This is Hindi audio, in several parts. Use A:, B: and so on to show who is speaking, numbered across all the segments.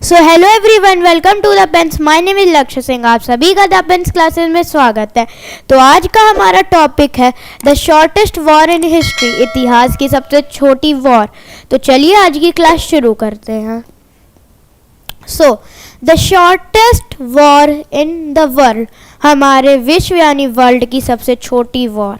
A: So hello everyone, welcome to the pens. My name is Lakshya Singh. आप सभी का द पेंस क्लासेस में स्वागत है। तो आज का हमारा टॉपिक है the shortest war in history, इतिहास की सबसे छोटी वॉर। तो चलिए आज की क्लास शुरू करते हैं। So the shortest war in the world, हमारे विश्व यानी वर्ल्ड की सबसे छोटी war.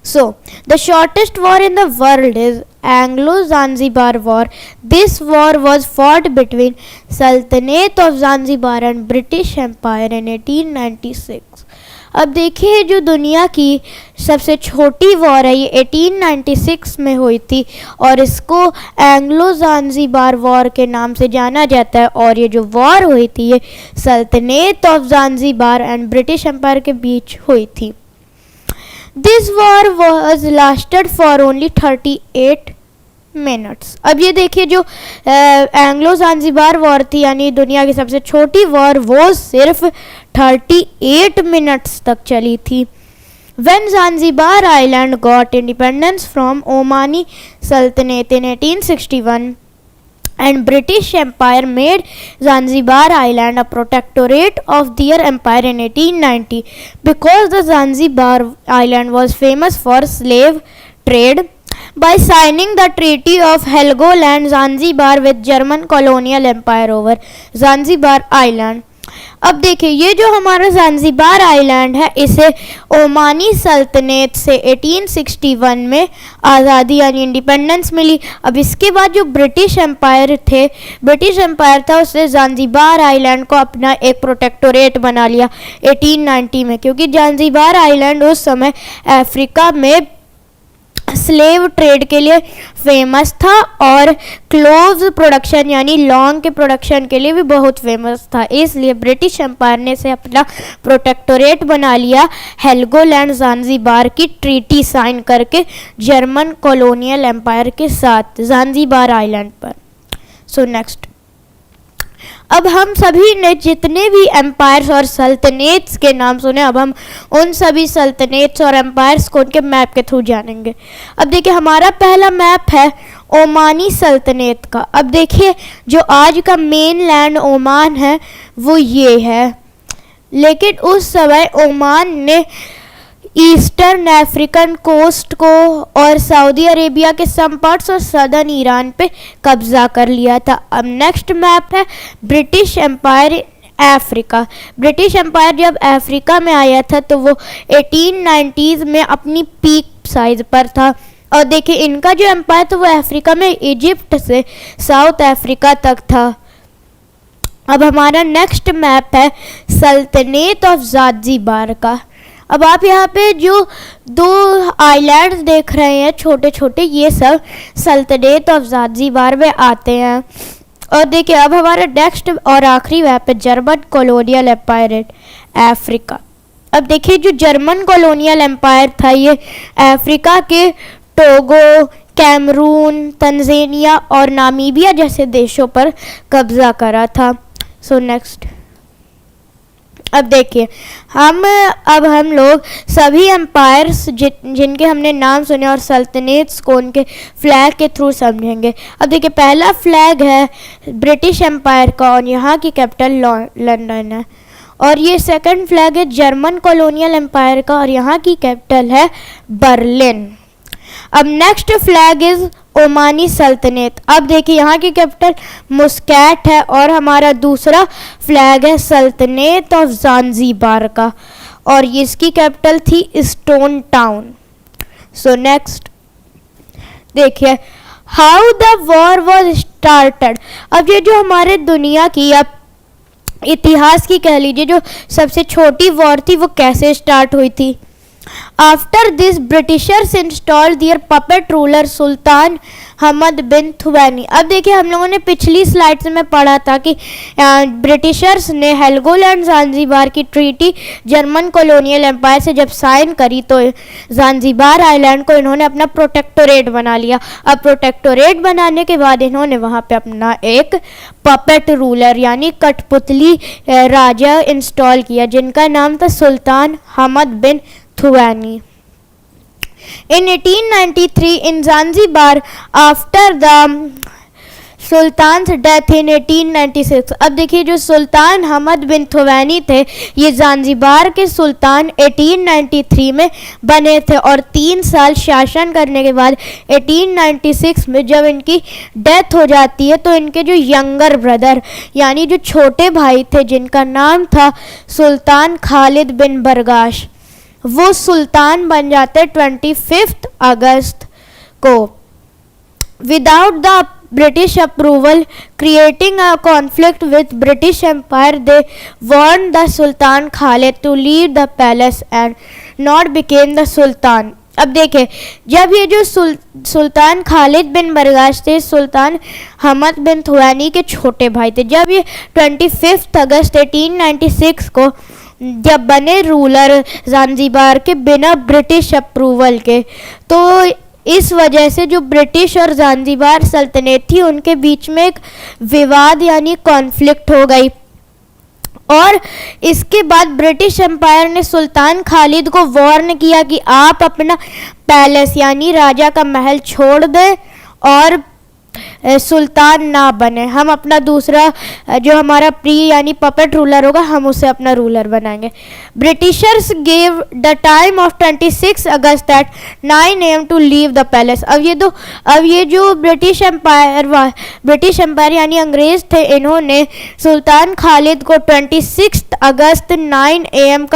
A: So, the shortest war in the world is Anglo-Zanzibar War. This war was fought between Sultanate of Zanzibar and British Empire in 1896. अब देखिए, जो दुनिया की सबसे छोटी वॉर है ये 1896 में हुई थी और इसको एंग्लो ज़ांज़ीबार वॉर के नाम से जाना जाता है। और ये जो वॉर हुई थी ये सल्तनत of Zanzibar and British Empire के बीच हुई थी। This war was lasted for only 38 minutes. अब ये देखिए, जो एंग्लो ज़ांज़ीबार वॉर थी यानी दुनिया की सबसे छोटी वॉर, वो सिर्फ 38 मिनट्स तक चली थी। When Zanzibar Island got independence from Omani Sultanate in 1861 and British Empire made Zanzibar Island a protectorate of their empire in 1890, because the Zanzibar Island was famous for slave trade. By signing the Treaty of Helgoland, Zanzibar with German colonial empire over Zanzibar Island. अब देखिए, ये जो हमारा ज़ांज़ीबार आइलैंड है इसे ओमानी सल्तनत से 1861 में आज़ादी यानी इंडिपेंडेंस मिली। अब इसके बाद जो ब्रिटिश एम्पायर था उसने ज़ांज़ीबार आइलैंड को अपना एक प्रोटेक्टोरेट बना लिया 1890 में, क्योंकि ज़ांज़ीबार आइलैंड उस समय अफ्रीका में स्लेव ट्रेड के लिए फेमस था और क्लोव्स प्रोडक्शन यानी लौंग के प्रोडक्शन के लिए भी बहुत फेमस था। इसलिए ब्रिटिश एम्पायर ने इसे अपना प्रोटेक्टोरेट बना लिया हेल्गोलैंड ज़ांज़ीबार की ट्रीटी साइन करके जर्मन कॉलोनियल एम्पायर के साथ ज़ांज़ीबार आइलैंड पर। सो नेक्स्ट, अब हम सभी ने जितने भी एम्पायर्स और सल्तनेट्स के नाम सुने, अब हम उन सभी सल्तनेट्स और एम्पायर्स को उनके मैप के थ्रू जानेंगे। अब देखिए, हमारा पहला मैप है ओमानी सल्तनत का। अब देखिए, जो आज का मेन लैंड ओमान है वो ये है, लेकिन उस समय ओमान ने ईस्टर्न अफ्रीकन कोस्ट को और सऊदी अरेबिया के सम पार्ट्स और सदर्न ईरान पे कब्जा कर लिया था। अब नेक्स्ट मैप है British Empire Africa. British Empire जब अफ्रीका में आया था तो वो 1890s में अपनी पीक साइज पर था। और देखिए, इनका जो एम्पायर था वो अफ्रीका में इजिप्ट से साउथ अफ्रीका तक था। अब हमारा नेक्स्ट मैप है सल्तनत ऑफ ज़ांज़ीबार का। अब आप यहाँ पे जो दो आइलैंड्स देख रहे हैं छोटे छोटे, ये सब सल्तनत ऑफ ज़ांज़ीबार में आते हैं। और देखिए, अब हमारा नेक्स्ट और आखिरी मैप है German colonial empire in Africa. अब देखिए, जो जर्मन कॉलोनियल एम्पायर था ये अफ्रीका के टोगो, कैमरून, तंजानिया और नामीबिया जैसे देशों पर कब्जा करा था। सो नेक्स्ट, अब देखिए, अब हम लोग सभी एम्पायर्स जिनके हमने नाम सुने और सल्तनत्स को उनके फ्लैग के थ्रू समझेंगे। अब देखिए, पहला फ्लैग है ब्रिटिश एम्पायर का और यहाँ की कैपिटल लंदन है। और ये सेकंड फ्लैग है जर्मन कॉलोनियल एम्पायर का और यहाँ की कैपिटल है बर्लिन। अब नेक्स्ट फ्लैग इज ओमानी सल्तनत। अब देखिए, यहाँ की कैपिटल मुस्कैट है और हमारा दूसरा फ्लैग है सल्तनत ऑफ ज़ांज़ीबार का और इसकी कैपिटल थी स्टोन टाउन। सो नेक्स्ट देखिए, how the war was started. अब ये जो हमारे दुनिया की अब इतिहास की कह लीजिए जो सबसे छोटी वॉर थी वो कैसे स्टार्ट हुई थी। After this, Britishers installed their puppet ruler Sultan Hamad bin थुवैनी। अब देखिए, हम लोगों ने पिछली स्लाइड्स में पढ़ा था कि ब्रिटिशर्स ने हेल्गोलैंड ज़ांज़ीबार की ट्रीटी जर्मन कॉलोनियल एम्पायर से जब साइन करी तो ज़ांज़ीबार आइलैंड को इन्होंने अपना प्रोटेक्टोरेट बना लिया। अब प्रोटेक्टोरेट बनाने के बाद इन्होंने वहाँ पे अपना एक पपेट रूलर यानी कठपुतली राजा इंस्टॉल किया जिनका नाम था सुल्तान Hamad bin Thuwaini. In 1893 in Zanzibar, after the sultan's death in 1896। अब देखिए जो सुल्तान हमद बिन थुवैनी थे ये ज़ांज़िबार के सुल्तान 1893 में बने थे और 3 साल शासन करने के बाद 1896 में जब इनकी डेथ हो जाती है तो इनके जो यंगर ब्रदर यानी जो छोटे भाई थे जिनका नाम था सुल्तान खालिद बिन बरगाश, वो सुल्तान बन जाते 25 अगस्त को। Without the British approval, creating a conflict with British Empire, they warned the Sultan Khalid to leave the palace and not became the Sultan. अब देखें जब ये जो सुल्तान खालिद बिन बरगाश थे सुल्तान हमद बिन थुवैनी के छोटे भाई थे, जब ये 25 अगस्त 1896 को जब बने रूलर ज़ांज़िबार के बिना ब्रिटिश अप्रूवल के, तो इस वजह से जो ब्रिटिश और ज़ांज़िबार सल्तनत थी उनके बीच में एक विवाद यानी कॉन्फ्लिक्ट हो गई। और इसके बाद ब्रिटिश एम्पायर ने सुल्तान खालिद को वार्न किया कि आप अपना पैलेस यानी राजा का महल छोड़ दें और सुल्तान ना बने, हम अपना दूसरा जो हमारा प्री यानी पपेट रूलर होगा हम उसे अपना रूलर बनाएंगे। Britishers gave the time of 26 August at 9 AM to leave the palace. अब ये जो ब्रिटिश एम्पायर यानी अंग्रेज थे, इन्होंने सुल्तान खालिद को 26 अगस्त 9 AM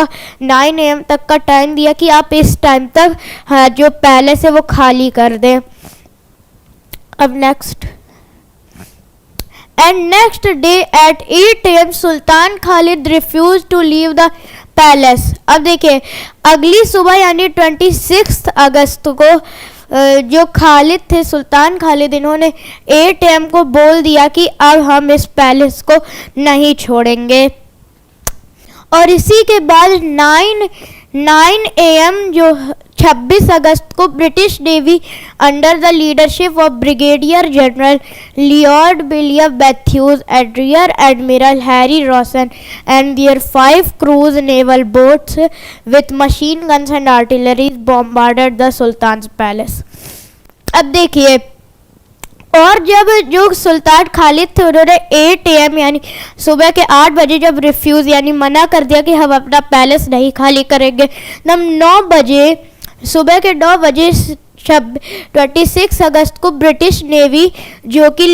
A: तक का टाइम दिया कि आप इस टाइम तक जो पैलेस है वो खाली कर दें। अब next day at 8 AM sultan Khalid refuse to leave the palace. अब देखिए अगली सुबह यानी 26 अगस्त को जो खालिद थे सुल्तान खालिद, इन्होंने 8 AM को बोल दिया कि अब हम इस पैलेस को नहीं छोड़ेंगे। और इसी के बाद 9 AM जो 26 अगस्त को British navy under the leadership of brigadier general Lloyd William Matthews and rear admiral Harry Rawson and their 5 cruise naval boats with machine guns and artillery bombarded the sultan's palace. अब देखिए और जब जो सुल्तान खालिद थे उन्होंने 8 AM यानी सुबह के 8 बजे जब रिफ्यूज़ यानी मना कर दिया कि हम अपना पैलेस नहीं खाली करेंगे, तब सुबह के 9 बजे 26 अगस्त को ब्रिटिश नेवी जो कि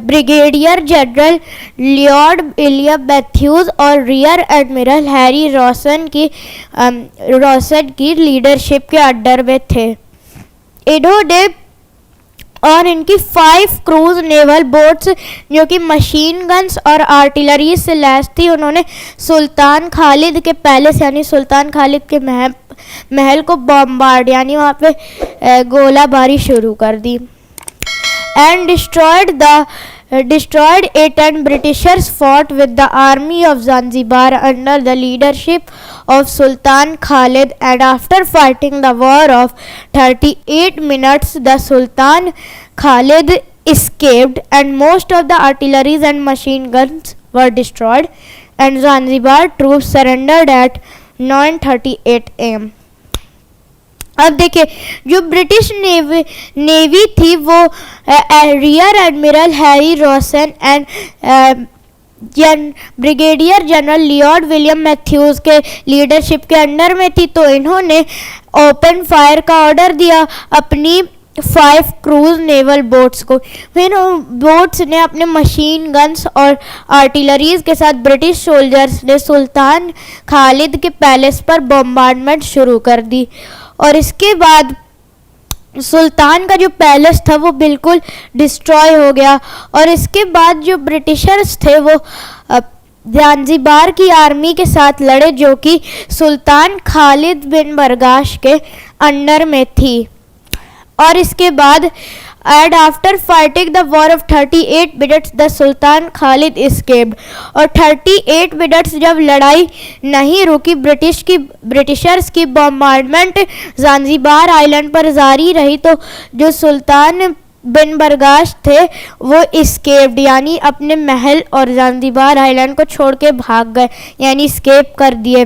A: brigadier general Lloyd William Matthews और रियर एडमिरल हैरी रॉसन की लीडरशिप के अंडर में थे, इन्होंने और इनकी 5 क्रूज नेवल बोट्स जो कि मशीन गन्स और आर्टिलरी से लैस थी, उन्होंने सुल्तान खालिद के पैलेस यानी सुल्तान खालिद के महल को बॉम्बार्ड यानी वहाँ पे गोलाबारी शुरू कर दी and destroyed it, and Britishers fought with the army of Zanzibar under the leadership of Sultan Khalid, and after fighting the war of 38 minutes the Sultan Khalid escaped and most of the artillery and machine guns were destroyed and Zanzibar troops surrendered at 9:38 AM। अब देखिए जो ब्रिटिश नेवी थी वो rear admiral Harry Rawson and brigadier general Lloyd William Matthews के लीडरशिप के अंडर में थी, तो इन्होंने ओपन फायर का ऑर्डर दिया अपनी 5 क्रूज नेवल बोट्स को। फिर बोट्स ने अपने मशीन गन्स और आर्टिलरीज के साथ ब्रिटिश सोल्जर्स ने सुल्तान खालिद के पैलेस पर बॉम्बार्डमेंट शुरू कर दी और इसके बाद सुल्तान का जो पैलेस था वो बिल्कुल डिस्ट्रॉय हो गया। और इसके बाद जो ब्रिटिशर्स थे वो ज़ांज़िबार की आर्मी के साथ लड़े जो कि सुल्तान खालिद बिन बरगाश के अंडर में थी। और इसके बाद and after fighting the war of 38 minutes the Sultan Khalid escaped। और 38 मिनट्स जब लड़ाई नहीं रुकी ब्रिटिशर्स की बॉम्बार्डमेंट ज़ांज़िबार आइलैंड पर जारी रही, तो जो सुल्तान बिन बरगाश थे वो escaped यानी अपने महल और ज़ांज़िबार आइलैंड को छोड़ के भाग गए यानी escape कर दिए।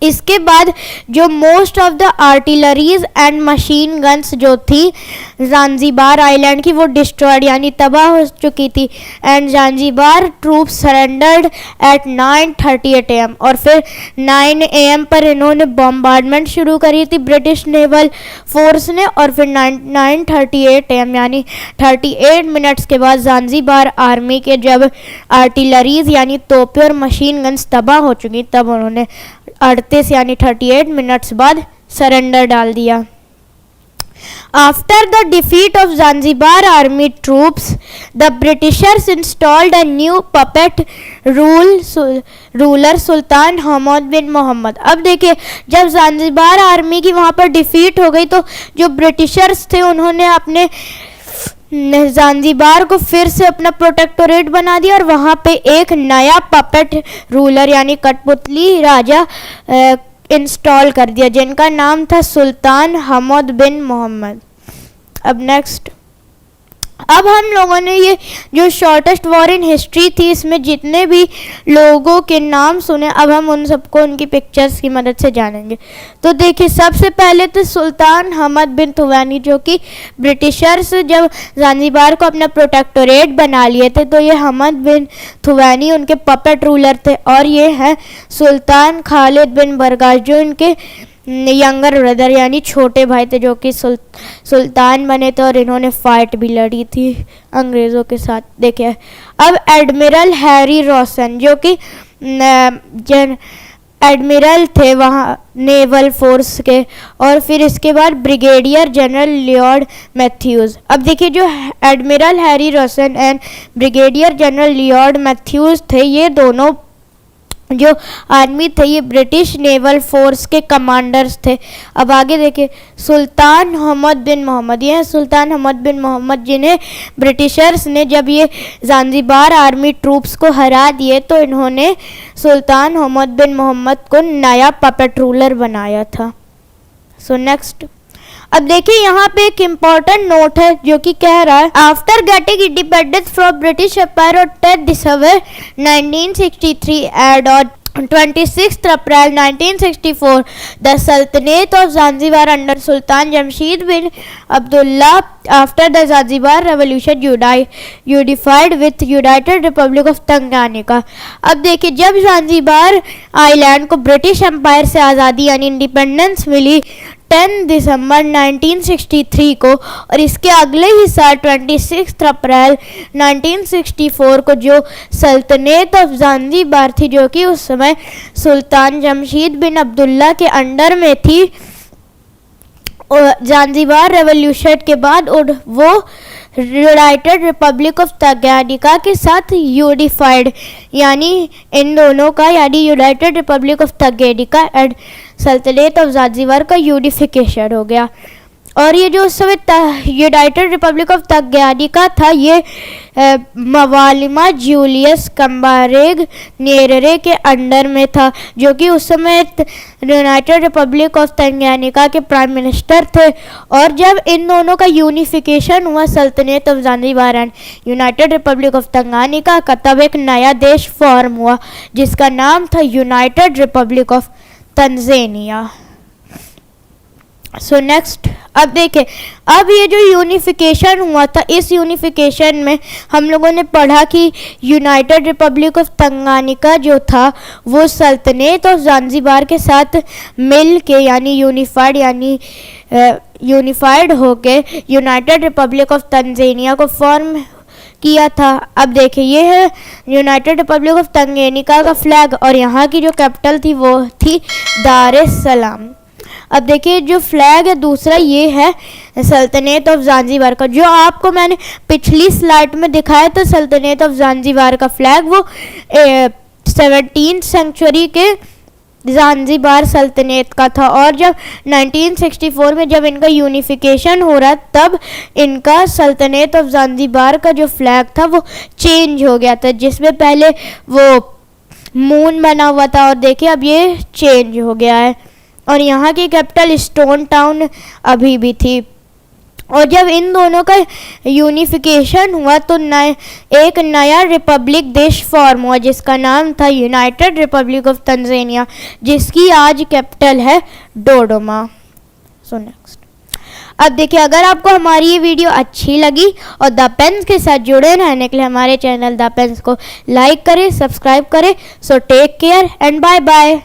A: इसके बाद जो most of the artilleries and machine guns जो थी ज़ांज़ीबार आइलैंड की, वो डिस्ट्रॉयड यानी तबाह हो चुकी थी। And Zanzibar troops surrendered at 9:38 AM, और फिर 9 AM पर इन्होंने बॉम्बार्डमेंट शुरू करी थी ब्रिटिश नेवल फोर्स ने, और फिर 9:38 AM यानी 38 मिनट्स के बाद ज़ांज़ीबार आर्मी के जब आर्टिलरीज यानी तोपें और मशीन गन्स तबाह हो चुकी, तब उन्होंने 38 यानी 38 मिनट्स बाद सरेंडर डाल दिया। After the defeat of Zanzibar army troops, the Britishers installed a new puppet ruler Sultan Hamad बिन मोहम्मद। अब देखिए, जब ज़ांज़ीबार आर्मी की वहाँ पर डिफीट हो गई, तो जो ब्रिटिशर्स थे उन्होंने अपने ज़ांज़ीबार को फिर से अपना प्रोटेक्टोरेट बना दिया, और वहाँ पे एक नया पपेट रूलर यानी कठपुतली राजा इंस्टॉल कर दिया, जिनका नाम था सुल्तान हमद बिन मोहम्मद। अब नेक्स्ट, अब हम लोगों ने ये जो शॉर्टेस्ट वॉर इन हिस्ट्री थी, इसमें जितने भी लोगों के नाम सुने, अब हम उन सबको उनकी पिक्चर्स की मदद से जानेंगे। तो देखिए, सबसे पहले तो सुल्तान हमद बिन थुवानी, जो कि ब्रिटिशर्स जब ज़ांज़ीबार को अपना प्रोटेक्टोरेट बना लिए थे, तो ये हमद बिन थुवानी उनके पपेट रूलर थे। और ये हैं सुल्तान खालिद बिन बरगाश, जो इनके यंगर ब्रदर यानी छोटे भाई थे, जो कि सुल्तान बने थे, और इन्होंने फाइट भी लड़ी थी अंग्रेज़ों के साथ। देखिए, अब एडमिरल हैरी रोसन, जो कि एडमिरल थे वहाँ नेवल फोर्स के, और फिर इसके बाद ब्रिगेडियर जनरल लियोड मैथ्यूज़। अब देखिए, जो admiral Harry Rawson and brigadier general Lloyd Matthews थे, ये दोनों जो आर्मी थे, ये ब्रिटिश नेवल फोर्स के कमांडर्स थे। अब आगे देखिए, सुल्तान हमद बिन मोहम्मद, ये हैं सुल्तान हमद बिन मोहम्मद, जिन्हें ब्रिटिशर्स ने जब ये ज़ांज़ीबार आर्मी ट्रूप्स को हरा दिए, तो इन्होंने सुल्तान हमद बिन मोहम्मद को नया पपेट रूलर बनाया था। सो नेक्स्ट, अब देखिए यहाँ पे एक इम्पॉर्टेंट नोट है, जो कि कह रहा है, after getting independence from British empire on 10 December 1963 and on 26 April 1964 the sultanate of Zanzibar under sultan Jamshid bin Abdullah after the Zanzibar revolution unified with United Republic of Tanganyika. अब देखिए, जब ज़ांज़ीबार आइलैंड को ब्रिटिश एम्पायर से आज़ादी यानी इंडिपेंडेंस मिली 10 दिसंबर 1963 को, और इसके अगले ही साल 26 अप्रैल 1964 को जो सल्तनत ऑफ ज़ांज़ीबार थी, जो कि उस समय सुल्तान जमशीद बिन अब्दुल्ला के अंडर में थी, ज़ांज़ीबार रेवोल्यूशन के बाद वो यूनाइटेड रिपब्लिक ऑफ तंगानिका के साथ यूनिफाइड, यानी इन दोनों का यानी United Republic of Tanganyika and सल्तनत ऑफ ज़ांज़ीबार का यूनिफिकेशन हो गया। और ये जो उस समय यूनाइटेड रिपब्लिक ऑफ तंगानिका था, ये मवालिमा जूलियस कंबारेग नेरेरे के अंडर में था, जो कि उस समय यूनाइटेड रिपब्लिक ऑफ तंगानिका के प्राइम मिनिस्टर थे। और जब इन दोनों का यूनिफिकेशन हुआ, सल्तनत of Zanzibar and United Republic of Tanganyika का, तब एक नया देश फॉर्म हुआ, जिसका नाम था United Republic of Tanzania. So next, अब देखिए, अब ये जो यूनिफिकेशन हुआ था, इस यूनिफिकेशन में हम लोगों ने पढ़ा कि यूनाइटेड रिपब्लिक ऑफ तंगानिका जो था, वो सल्तनत ऑफ ज़ांज़ीबार के साथ मिल के यानी यूनिफाइड होके यूनाइटेड रिपब्लिक ऑफ तंजानिया को फॉर्म किया था। अब देखिए, ये है यूनाइटेड रिपब्लिक ऑफ तंगानिका का फ्लैग, और यहाँ की जो कैपिटल थी वो थी दार एस सलाम। अब देखिए, जो फ्लैग है दूसरा, ये है सल्तनत ऑफ ज़ांज़ीबार का, जो आपको मैंने पिछली स्लाइड में दिखाया था। सल्तनत ऑफ ज़ांज़ीबार का फ्लैग वो 17वीं सेंचुरी के ज़ांज़ीबार सल्तनत का था, और जब 1964 में जब इनका यूनिफिकेशन हो रहा, तब इनका सल्तनत ऑफ ज़ांज़ीबार का जो फ्लैग था वो चेंज हो गया था, जिसमें पहले वो मून बना हुआ था, और देखिए अब ये चेंज हो गया है। और यहाँ की कैपिटल स्टोन टाउन अभी भी थी। और जब इन दोनों का यूनिफिकेशन हुआ तो एक नया रिपब्लिक देश फॉर्म हुआ जिसका नाम था यूनाइटेड रिपब्लिक ऑफ तंजानिया, जिसकी आज कैपिटल है डोडोमा। सो नेक्स्ट, अब देखिए, अगर आपको हमारी ये वीडियो अच्छी लगी और द पेन्स के साथ जुड़े रहने के लिए हमारे चैनल द पेन्स को लाइक करें, सब्सक्राइब करें। So take care and bye bye.